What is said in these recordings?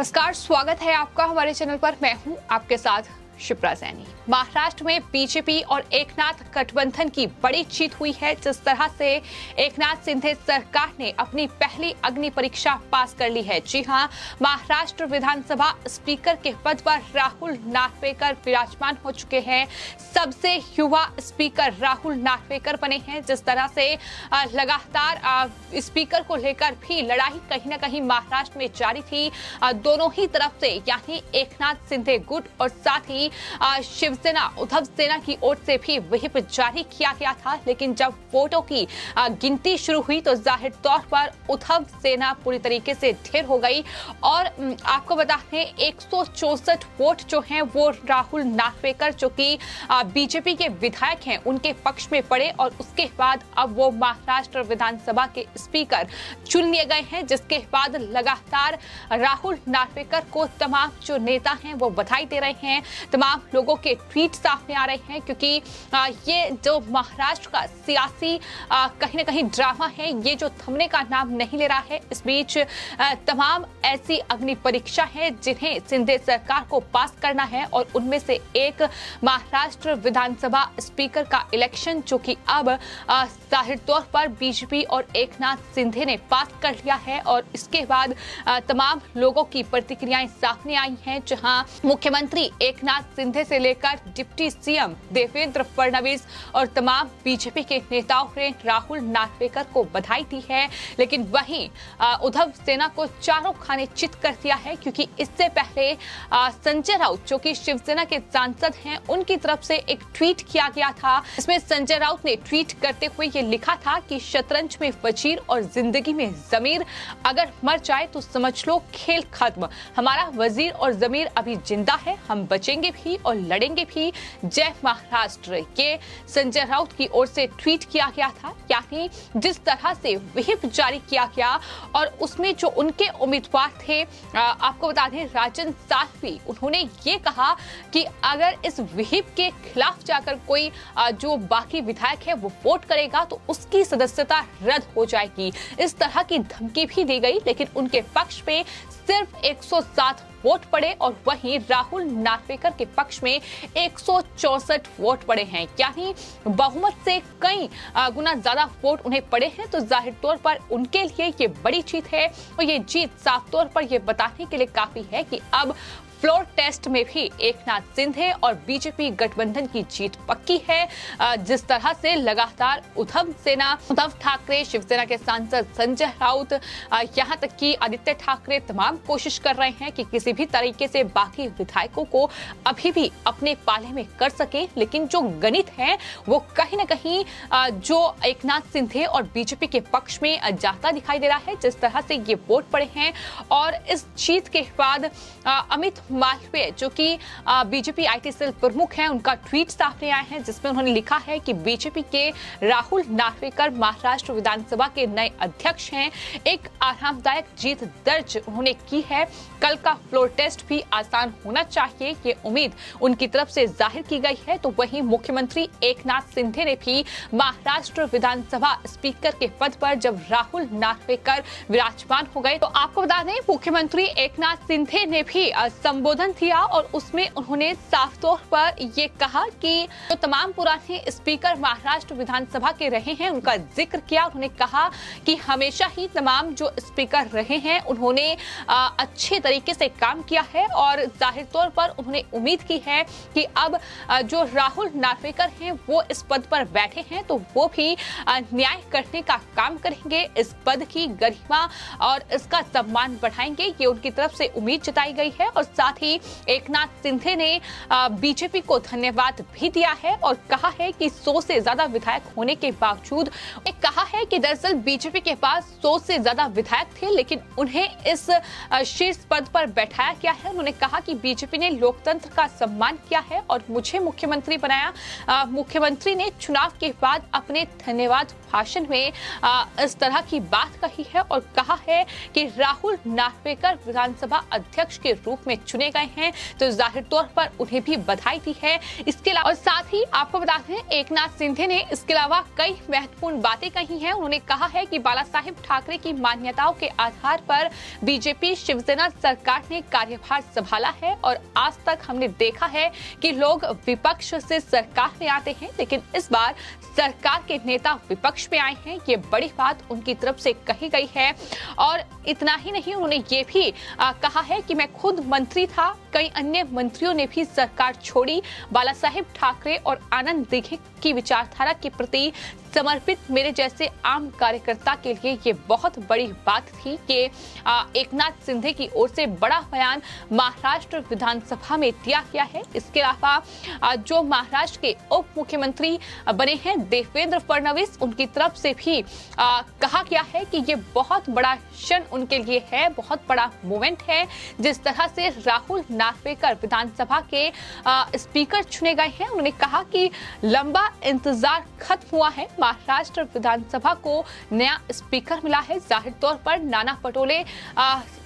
नमस्कार, स्वागत है आपका हमारे चैनल पर। मैं हूं आपके साथ शिप्रा सैनी। महाराष्ट्र में बीजेपी और एकनाथ गठबंधन की बड़ी जीत हुई है। जिस तरह से एकनाथ शिंदे सरकार ने अपनी पहली अग्नि परीक्षा पास कर ली है। जी हां, महाराष्ट्र विधानसभा स्पीकर के पद पर राहुल नार्वेकर विराजमान हो चुके हैं। सबसे युवा स्पीकर राहुल नार्वेकर बने हैं। जिस तरह से लगातार स्पीकर को लेकर भी लड़ाई कहीं ना कहीं महाराष्ट्र में जारी थी, दोनों ही तरफ से, यानी एकनाथ शिंदे गुट और साथ ही शिवसेना उद्धव सेना की ओर से भी व्हिप जारी किया गया था। लेकिन जब वोटों की गिनती शुरू हुई तो जाहिर तौर पर उद्धव सेना पूरी तरीके से ढेर हो गई और आपको बता दें 164 वोट जो हैं वो राहुल नार्वेकर जो कि बीजेपी के विधायक हैं उनके पक्ष में पड़े और उसके बाद अब वो महाराष्ट्र विधानसभा के स्पीकर चुन लिए गए हैं। जिसके बाद लगातार राहुल नार्वेकर को तमाम जो नेता हैं वो बधाई दे रहे हैं। तमाम लोगों के ट्वीट सामने आ रहे हैं क्योंकि ये जो महाराष्ट्र का सियासी कहीं ना कहीं ड्रामा है, ये जो थमने का नाम नहीं ले रहा है। इस बीच तमाम ऐसी अग्नि परीक्षा है जिन्हें शिंदे सरकार को पास करना है और उनमें से एक महाराष्ट्र विधानसभा स्पीकर का इलेक्शन जो कि अब जाहिर तौर पर बीजेपी और एकनाथ शिंदे ने पास कर लिया है। और इसके बाद तमाम लोगों की प्रतिक्रियाएं सामने आई हैं, जहां मुख्यमंत्री एकनाथ शिंदे से लेकर डिप्टी सीएम देवेंद्र फडणवीस और तमाम बीजेपी के नेताओं ने राहुल नार्वेकर को बधाई दी है। लेकिन वहीं उद्धव सेना को चारों खाने चित कर दिया है क्योंकि इससे पहले संजय राउत जो कि शिवसेना के सांसद हैं उनकी तरफ से एक ट्वीट किया गया था। इसमें संजय राउत ने ट्वीट करते हुए ये लिखा था कि शतरंज में वजीर और जिंदगी में जमीर, अगर मर जाए तो समझ लो खेल खत्म। हमारा वजीर और जमीर अभी जिंदा है, हम बचेंगे भी और लड़ेंगे भी। जय महाराष्ट्र। ये संजय राउत की ओर से ट्वीट किया गया था। यानी जिस तरह से व्हिप जारी किया गया और उसमें जो उनके उम्मीदवार थे, आपको बता दें राजन साध्वी, उन्होंने ये कहा कि अगर इस व्हिप के खिलाफ जाकर कोई जो बाकी विधायक है वो वोट करेगा तो उसकी सदस्यता रद्द हो जाएगी। इस तरह की धमकी भी दी गई। लेकिन उनके पक्ष पे सिर्फ 107 वोट पड़े और वहीं राहुल नार्वेकर के पक्ष में 164 वोट पड़े हैं। यानी बहुमत से कई गुना ज्यादा वोट उन्हें पड़े हैं। तो जाहिर तौर पर उनके लिए ये बड़ी जीत है और ये जीत साफ तौर पर ये बताने के लिए काफी है कि अब फ्लोर टेस्ट में भी एकनाथ शिंदे और बीजेपी गठबंधन की जीत पक्की है। जिस तरह से लगातार उद्धव ठाकरे, शिवसेना के सांसद संजय राउत, यहां तक कि आदित्य ठाकरे तमाम कोशिश कर रहे हैं कि किसी भी तरीके से बाकी विधायकों को अभी भी अपने पाले में कर सके। लेकिन जो गणित है वो कहीं ना कहीं जो एकनाथ शिंदे और बीजेपी के पक्ष में जाता दिखाई दे रहा है। जिस तरह से ये वोट पड़े हैं और इस जीत के बाद अमित मालवीय जो कि बीजेपी आईटी सेल प्रमुख हैं, उनका ट्वीट सामने आया है जिसमें उन्होंने लिखा है कि बीजेपी के राहुल नार्वेकर महाराष्ट्र विधानसभा के नए अध्यक्ष हैं। एक आरामदायक जीत दर्ज उन्होंने की है। कल का फ्लोर टेस्ट भी आसान होना चाहिए, ये उम्मीद उनकी तरफ से जाहिर की गई है। तो वहीं मुख्यमंत्री एकनाथ शिंदे ने भी महाराष्ट्र विधानसभा स्पीकर के पद पर जब राहुल नार्वेकर विराजमान हो गए तो आपको बता दें मुख्यमंत्री एकनाथ शिंदे ने भी संबोधन किया और उसमें उन्होंने साफ तौर पर ये कहा कि जो तमाम पुराने स्पीकर महाराष्ट्र विधानसभा के रहे हैं उनका जिक्र किया। उन्होंने कहा कि हमेशा ही तमाम जो स्पीकर रहे हैं उन्होंने अच्छे तरीके से काम किया है और जाहिर तौर पर उन्होंने उम्मीद की है कि अब जो राहुल नार्वेकर हैं वो इस पद पर बैठे हैं तो वो भी न्याय करने का काम करेंगे, इस पद की गरिमा और इसका सम्मान बढ़ाएंगे। ये उनकी तरफ से उम्मीद जताई गई है। और साथ ही एकनाथ शिंदे ने बीजेपी को धन्यवाद भी दिया है और कहा है कि 100 से ज्यादा विधायक होने के बावजूद कहा है कि दरअसल बीजेपी के पास 100 से ज्यादा विधायक थे लेकिन उन्हें इस शीर्ष पद पर बैठाया गया है। उन्होंने कहा कि बीजेपी ने लोकतंत्र का सम्मान किया है और मुझे मुख्यमंत्री बनाया। मुख्यमंत्री ने चुनाव के बाद अपने धन्यवाद भाषण में इस तरह की बात कही है और कहा है कि राहुल नार्वेकर विधानसभा अध्यक्ष के रूप में चुने गए हैं तो जाहिर तौर पर उन्हें भी बधाई दी है। इसके अलावा और साथ ही आपको बता दें, एकनाथ शिंदे ने इसके अलावा कई महत्वपूर्ण बातें कही हैं। उन्होंने कहा है कि बाला साहेब ठाकरे की मान्यताओं के आधार पर बीजेपी शिवसेना सरकार ने कार्यभार संभाला है और आज तक हमने देखा है कि लोग विपक्ष से सरकार में आते हैं, लेकिन इस बार सरकार के नेता विपक्ष में आए हैं। ये बड़ी बात उनकी तरफ से कही गई है। और इतना ही नहीं, उन्होंने ये भी कहा है कि मैं खुद मंत्री था, कई अन्य मंत्रियों ने भी सरकार छोड़ी। बाला साहेब ठाकरे और आनंद दिघे की विचारधारा के प्रति समर्पित मेरे जैसे आम कार्यकर्ता के लिए ये बहुत बड़ी बात थी कि एकनाथ शिंदे की ओर से बड़ा बयान महाराष्ट्र विधानसभा में दिया गया है। इसके अलावा जो महाराष्ट्र के उप मुख्यमंत्री बने हैं देवेंद्र फडणवीस, उनकी तरफ से भी कहा गया है कि ये बहुत बड़ा क्षण उनके लिए है, बहुत बड़ा मोमेंट है। जिस तरह से राहुल नार्वेकर विधानसभा के स्पीकर चुने गए हैं, उन्होंने कहा कि लंबा इंतजार खत्म हुआ है, महाराष्ट्र विधानसभा को नया स्पीकर मिला है। जाहिर तौर पर नाना पटोले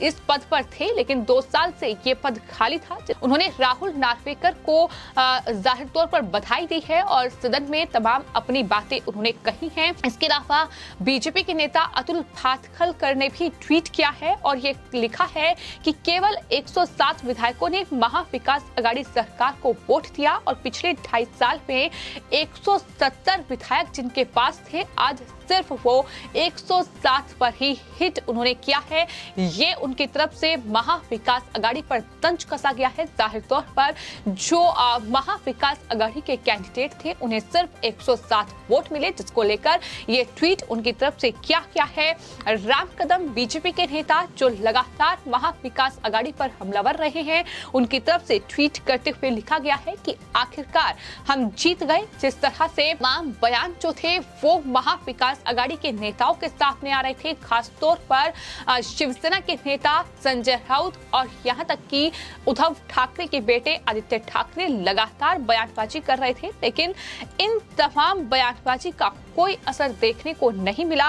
इस पद पर थे, लेकिन 2 साल से ये पद खाली था। उन्होंने राहुल नार्वेकर को जाहिर तौर पर बधाई दी है और सदन में तमाम अपनी बातें उन्होंने कही हैं। इसके अलावा बीजेपी के नेता अतुल भातखलकर ने भी ट्वीट किया है और ये लिखा है कि केवल 107 विधायकों ने महाविकास अघाड़ी सरकार को वोट दिया और पिछले 2.5 साल में 170 विधायक जिनके पास थे, आज सिर्फ वो 107 पर ही हिट उन्होंने किया है। ये उनकी तरफ से महाविकास अघाड़ी पर तंज कसा गया है। जाहिर तौर पर जो महाविकास अघाड़ी के कैंडिडेट थे उन्हें सिर्फ 107 वोट मिले, जिसको लेकर ये ट्वीट उनकी तरफ से किया गया है। राम कदम बीजेपी के नेता जो लगातार महाविकास अघाड़ी पर हमलावर रहे हैं, उनकी तरफ से ट्वीट करते हुए लिखा गया है कि आखिरकार हम जीत गए। जिस तरह से तमाम बयान जो थे वो महाविकास अघाड़ी के नेताओं के सामने आ रहे थे, खास तौर पर शिवसेना के नेता संजय राउत और यहां तक कि उद्धव ठाकरे के बेटे आदित्य ठाकरे लगातार बयानबाजी कर रहे थे, लेकिन इन तमाम बयानबाजी का कोई असर देखने को नहीं मिला।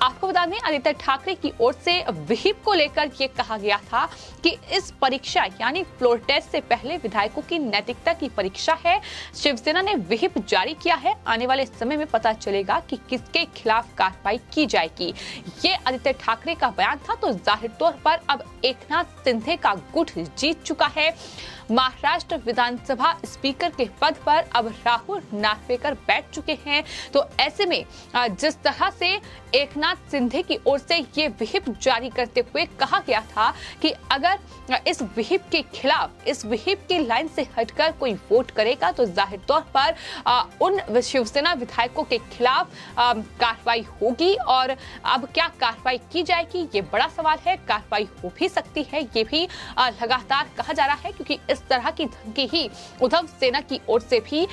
आपको बता दें, आदित्य ठाकरे की ओर से विहिप को लेकर यह कहा गया था कि इस परीक्षा यानी फ्लोर टेस्ट से पहले विधायकों की नैतिकता की परीक्षा है। शिवसेना ने विहिप जारी किया है, आने वाले समय में पता चलेगा कि किसके खिलाफ कार्रवाई की जाएगी। ये आदित्य ठाकरे का बयान था। तो जाहिर तौर पर अब एकनाथ शिंदे का गुट जीत चुका है। महाराष्ट्र विधानसभा स्पीकर के पद पर अब राहुल नार्वेकर बैठ चुके हैं। तो ऐसे में जिस तरह से एकनाथ शिंदे की ओर से ये विहिप जारी करते हुए कहा गया था कि अगर इस विहिप के खिलाफ, इस विहिप की लाइन से हटकर कोई वोट करेगा तो जाहिर तौर पर उन शिवसेना विधायकों के खिलाफ कार्रवाई होगी। और अब क्या कार्रवाई की जाएगी, ये बड़ा सवाल है। कार्रवाई हो भी सकती है, ये भी लगातार कहा जा रहा है, क्योंकि इस तरह की धमकी ही उद्धव सेना की ओर से भी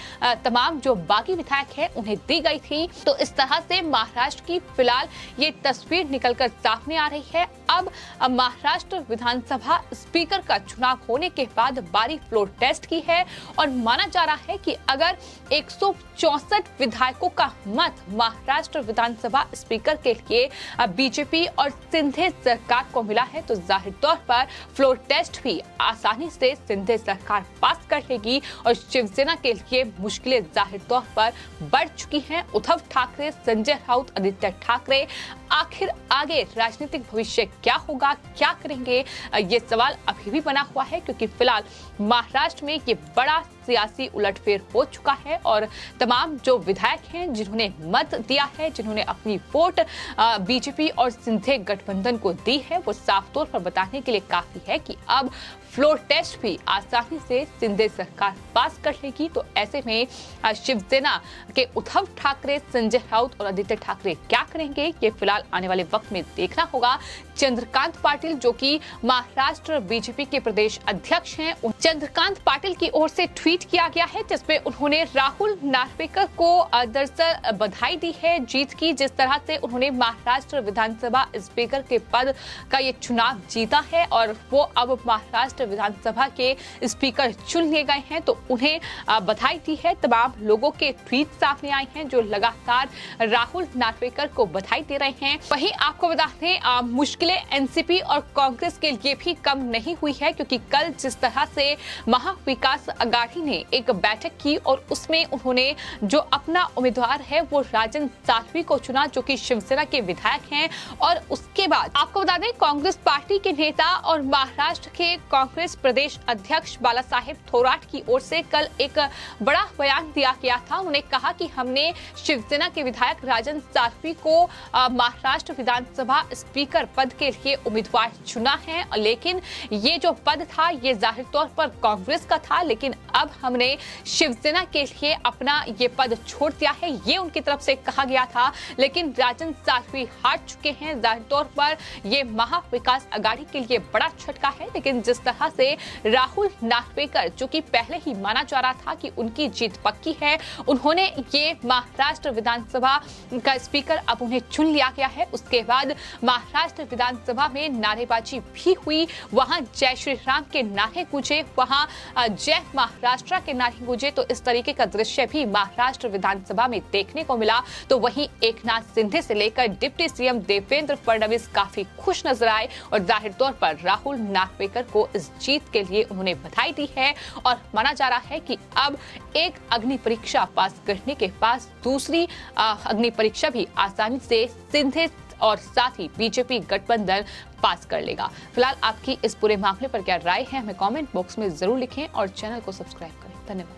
तमाम जो बागी विधायक हैं उन्हें दी गई थी। तो इस तरह से महाराष्ट्र की फिलहाल ये तस्वीर निकलकर सामने आ रही है। अब महाराष्ट्र विधानसभा स्पीकर का चुनाव होने के बाद बारी फ्लोर टेस्ट की है और माना जा रहा है कि अगर 164 विधायकों का मत महाराष्ट्र विधानसभा स्पीकर के लिए बीजेपी और शिंदे सरकार को मिला है तो जाहिर तौर पर फ्लोर टेस्ट भी आसानी से शिंदे सरकार पास कर लेगी और शिवसेना के लिए मुश्किलें जाहिर तौर पर बढ़ चुकी हैं। उद्धव ठाकरे, संजय राउत, आदित्य ठाकरे, आखिर आगे राजनीतिक भविष्य क्या होगा, क्या करेंगे, ये सवाल अभी भी बना हुआ है, क्योंकि फिलहाल महाराष्ट्र में ये बड़ा सियासी उलटफेर हो चुका है और तमाम जो विधायक हैं जिन्होंने मत दिया है, जिन्होंने अपनी वोट बीजेपी और शिंदे गठबंधन को दी है, वो साफ तौर पर बताने के लिए काफी है कि अब फ्लोर टेस्ट भी आसानी से शिंदे सरकार पास कर लेगी। तो ऐसे में शिवसेना के उद्धव ठाकरे, संजय राउत और आदित्य ठाकरे क्या करेंगे, ये फिलहाल आने वाले वक्त में देखना होगा। चंद्रकांत पाटिल जो कि महाराष्ट्र बीजेपी के प्रदेश अध्यक्ष हैं, चंद्रकांत पाटिल की ओर से ट्वीट किया गया है जिसमें उन्होंने राहुल नार्वेकर को दरअसल बधाई दी है जीत की। जिस तरह से उन्होंने महाराष्ट्र विधानसभा स्पीकर के पद का ये चुनाव जीता है और वो अब महाराष्ट्र विधानसभा के स्पीकर चुन लिए गए हैं, तो उन्हें बधाई दी है। तमाम लोगों के ट्वीट सामने आए हैं जो लगातार राहुल नार्वेकर को बधाई दे रहे हैं। वहीं आपको बता दें मुश्किलें एनसीपी और कांग्रेस के लिए भी कम नहीं हुई है, क्योंकि कल जिस तरह से महाविकास अघाड़ी ने एक बैठक की और उसमें उन्होंने जो अपना उम्मीदवार है वो राजन साध्वी को चुना, जो कि शिवसेना के विधायक हैं। और उसके बाद आपको बता दें कांग्रेस पार्टी के नेता और महाराष्ट्र के कांग्रेस प्रदेश अध्यक्ष बाला साहेब थोराट की ओर से कल एक बड़ा बयान दिया गया था। उन्होंने कहा कि हमने शिवसेना के विधायक राजन साध्वी को महाराष्ट्र विधानसभा स्पीकर पद के लिए उम्मीदवार चुना है, लेकिन ये जो पद था ये जाहिर तौर पर कांग्रेस का था, लेकिन अब हमने शिवसेना के लिए अपना ये पद छोड़ दिया है, ये उनकी तरफ से कहा गया था। लेकिन राजन साध्वी हार चुके हैं। जाहिर तौर पर ये महाविकास अघाड़ी के लिए बड़ा झटका है, लेकिन जिस तरह से राहुल नार्वेकर, जो कि पहले ही माना जा रहा था कि उनकी जीत पक्की है, उन्होंने ये महाराष्ट्र विधानसभा का स्पीकर अब उन्हें चुन लिया गया है। उसके बाद महाराष्ट्र विधानसभा में नारेबाजी भी हुई, वहां जय श्री राम के नारे गूंजे, वहां जय महाराष्ट्र के नारे गूंजे। तो इस तरीके का दृश्य भी महाराष्ट्र विधानसभा में देखने को मिला। तो वहीं एकनाथ शिंदे से लेकर डिप्टी सीएम देवेंद्र फडणवीस काफी खुश नजर आए और जाहिर तौर पर राहुल नार्वेकर को इस जीत के लिए उन्होंने बधाई दी है। और माना जा रहा है कि अब एक अग्नि परीक्षा पास करने के बाद दूसरी अग्नि परीक्षा भी आसानी से शिंदे और साथ ही बीजेपी गठबंधन पास कर लेगा। फिलहाल आपकी इस पूरे मामले पर क्या राय है, हमें कमेंट बॉक्स में जरूर लिखें और चैनल को सब्सक्राइब करें। धन्यवाद।